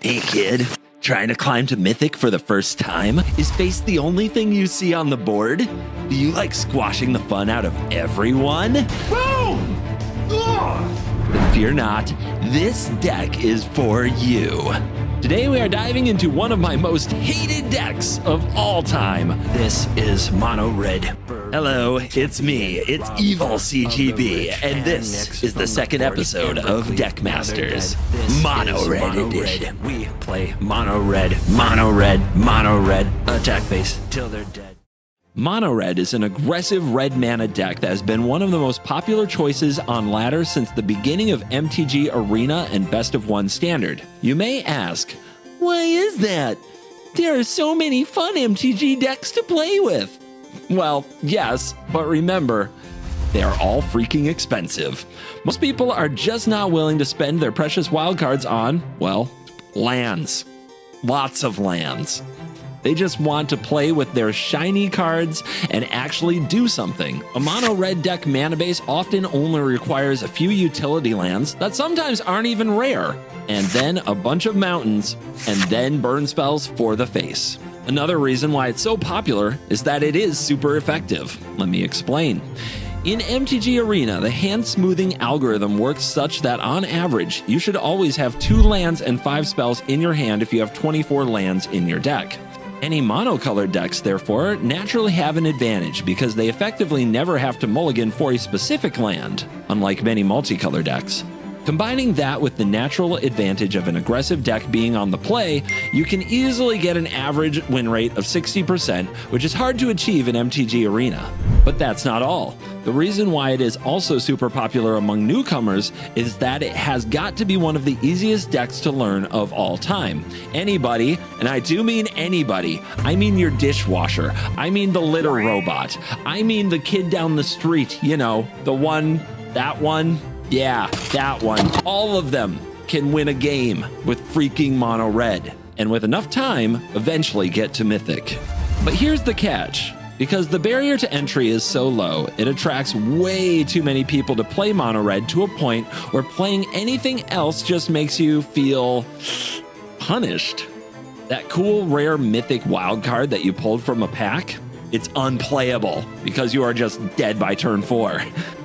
Hey kid, trying to climb to Mythic for the first time? Is face the only thing you see on the board? Do you like squashing the fun out of everyone? Boom! Then fear not, this deck is for you. Today we are diving into one of my most hated decks of all time. This is Mono Red. Hello, it's me, it's Evil CGB, and this is the second episode of Deckmasters, Mono Red Edition. We play Mono Red, Mono Red, Mono Red, attack face till they're dead. Mono Red is an aggressive red mana deck that has been one of the most popular choices on ladder since the beginning of MTG Arena and Best of One Standard. You may ask, why is that? There are so many fun MTG decks to play with. Well, yes, but remember, they are all freaking expensive. Most people are just not willing to spend their precious wildcards on, well, lands. Lots of lands. They just want to play with their shiny cards and actually do something. A mono red deck mana base often only requires a few utility lands that sometimes aren't even rare, and then a bunch of mountains, and then burn spells for the face. Another reason why it's so popular is that it is super effective. Let me explain. In MTG Arena, the hand smoothing algorithm works such that on average, you should always have 2 lands and 5 spells in your hand if you have 24 lands in your deck. Any monocolored decks, therefore, naturally have an advantage because they effectively never have to mulligan for a specific land, unlike many multicolor decks. Combining that with the natural advantage of an aggressive deck being on the play, you can easily get an average win rate of 60%, which is hard to achieve in MTG Arena. But that's not all. The reason why it is also super popular among newcomers is that it has got to be one of the easiest decks to learn of all time. Anybody, and I do mean anybody, I mean your dishwasher, I mean the litter robot, I mean the kid down the street, you know, the one, that one, yeah, that one. All of them can win a game with freaking mono red, and with enough time, eventually get to Mythic. But here's the catch. Because the barrier to entry is so low, it attracts way too many people to play mono red to a point where playing anything else just makes you feel punished. That cool rare mythic wild card that you pulled from a pack, it's unplayable because you are just dead by turn 4.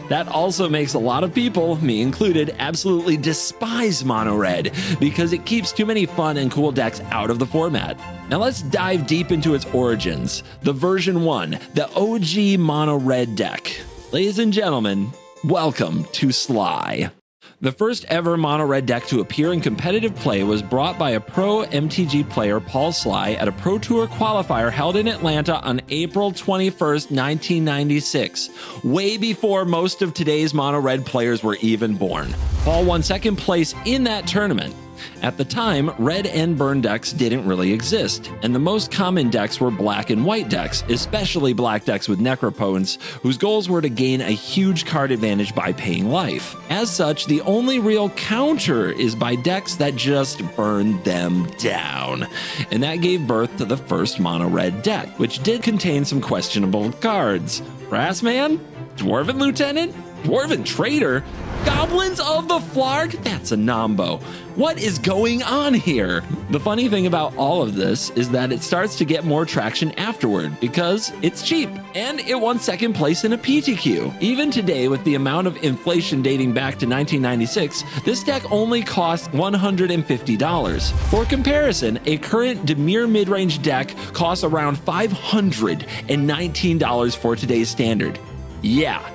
That also makes a lot of people, me included, absolutely despise mono red because it keeps too many fun and cool decks out of the format. Now let's dive deep into its origins, the version 1, the OG mono red deck. Ladies and gentlemen, welcome to Sligh. The first ever mono red deck to appear in competitive play was brought by a pro MTG player, Paul Sligh, at a Pro Tour qualifier held in Atlanta on April 21st, 1996, way before most of today's mono red players were even born. Paul won second place in that tournament. At the time, red and burn decks didn't really exist, and the most common decks were black and white decks, especially black decks with necropotence, whose goals were to gain a huge card advantage by paying life. As such, the only real counter is by decks that just burn them down, and that gave birth to the first mono red deck, which did contain some questionable cards. Brassman? Dwarven Lieutenant? Dwarven Trader? Goblins of the Flarg? That's a nombo. What is going on here? The funny thing about all of this is that it starts to get more traction afterward because it's cheap and it won second place in a PTQ. Even today, with the amount of inflation dating back to 1996, this deck only costs $150. For comparison, a current Dimir midrange deck costs around $519 for today's standard. Yeah.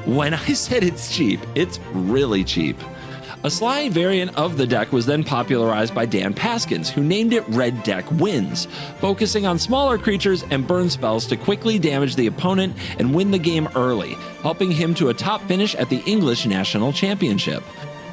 When I said it's cheap, it's really cheap. A Sligh variant of the deck was then popularized by Dan Paskins, who named it Red Deck Wins, focusing on smaller creatures and burn spells to quickly damage the opponent and win the game early, helping him to a top finish at the English National Championship.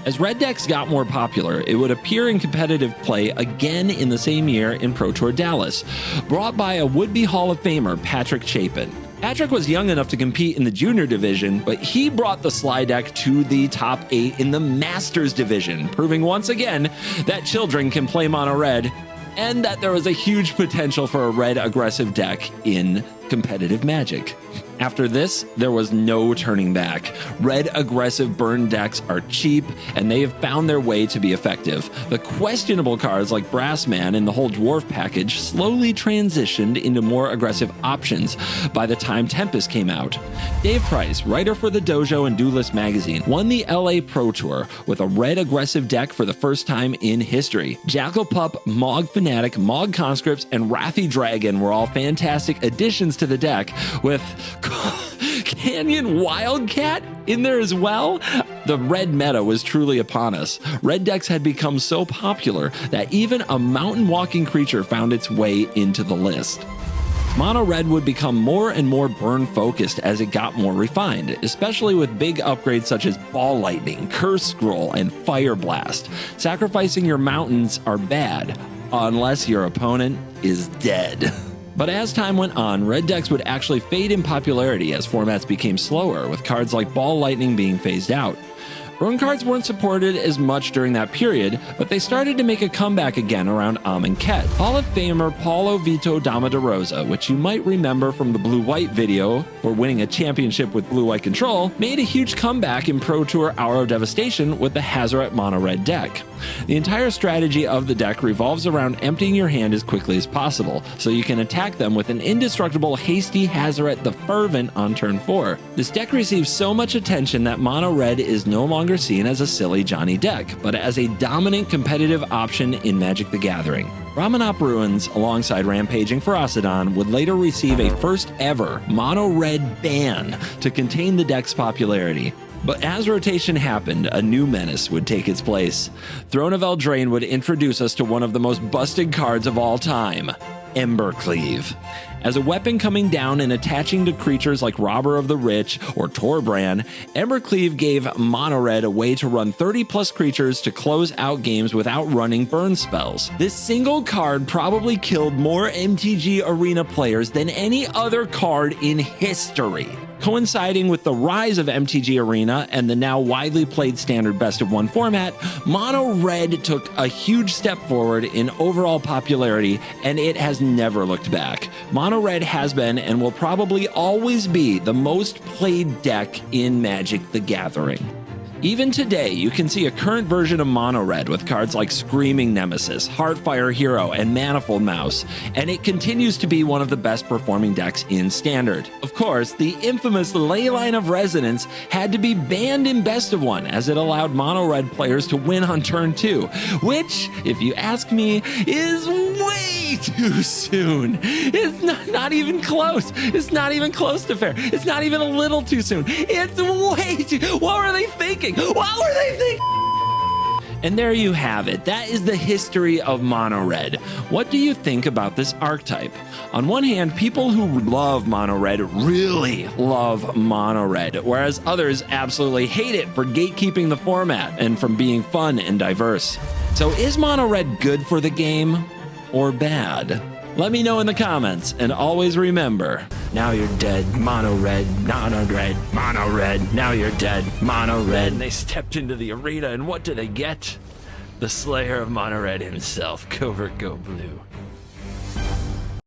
As red decks got more popular, it would appear in competitive play again in the same year in Pro Tour Dallas, brought by a would-be Hall of Famer, Patrick Chapin. Patrick was young enough to compete in the junior division, but he brought the Sligh deck to the top 8 in the Masters division, proving once again that children can play mono red and that there was a huge potential for a red aggressive deck in competitive Magic. After this, there was no turning back. Red aggressive burn decks are cheap, and they have found their way to be effective. The questionable cards like Brassman and the whole Dwarf package slowly transitioned into more aggressive options by the time Tempest came out. Dave Price, writer for the Dojo and Duelist magazine, won the LA Pro Tour with a red aggressive deck for the first time in history. Jackal Pup, Mog Fanatic, Mog Conscripts, and Wrathy Dragon were all fantastic additions to the deck, with Canyon Wildcat in there as well. The red meta was truly upon us. Red decks had become so popular that even a mountain walking creature found its way into the list. Mono Red would become more and more burn focused as it got more refined, especially with big upgrades such as Ball Lightning, Curse Scroll, and Fire Blast. Sacrificing your mountains are bad, unless your opponent is dead. But as time went on, red decks would actually fade in popularity as formats became slower, with cards like Ball Lightning being phased out. Burn cards weren't supported as much during that period, but they started to make a comeback again around Amonkhet. Hall of Famer Paulo Vito Dama de Rosa, which you might remember from the Blue-White video for winning a championship with Blue-White Control, made a huge comeback in Pro Tour Hour of Devastation with the Hazoret Mono Red deck. The entire strategy of the deck revolves around emptying your hand as quickly as possible, so you can attack them with an indestructible Hasty Hazoret the Fervent on turn 4. This deck receives so much attention that Mono Red is no longer seen as a silly Johnny deck, but as a dominant competitive option in Magic the Gathering. Ramanop Ruins, alongside Rampaging Ferocidon, would later receive a first ever Mono Red ban to contain the deck's popularity. But as rotation happened, a new menace would take its place. Throne of Eldraine would introduce us to one of the most busted cards of all time, Embercleave. As a weapon coming down and attaching to creatures like Robber of the Rich or Torbran, Embercleave gave Mono Red a way to run 30+ creatures to close out games without running burn spells. This single card probably killed more MTG Arena players than any other card in history. Coinciding with the rise of MTG Arena and the now widely played standard best of one format, Mono Red took a huge step forward in overall popularity, and it has never looked back. Mono Red has been and will probably always be the most played deck in Magic the Gathering. Even today, you can see a current version of Mono Red with cards like Screaming Nemesis, Heartfire Hero, and Manifold Mouse, and it continues to be one of the best performing decks in Standard. Of course, the infamous Leyline of Resonance had to be banned in Best of One, as it allowed Mono Red players to win on turn 2, which, if you ask me, is way too soon. It's not even close. It's not even close to fair. It's not even a little too soon. It's way too... What were they thinking? What were they thinking? And there you have it. That is the history of Mono Red. What do you think about this archetype? On one hand, people who love Mono Red really love Mono Red, whereas others absolutely hate it for gatekeeping the format and from being fun and diverse. So is Mono Red good for the game or bad? Let me know in the comments, and always remember, now you're dead, Mono Red, Mono Red, Mono Red, now you're dead, Mono Red. And they stepped into the arena, and what do they get? The Slayer of Mono Red himself, CovertGoBlue.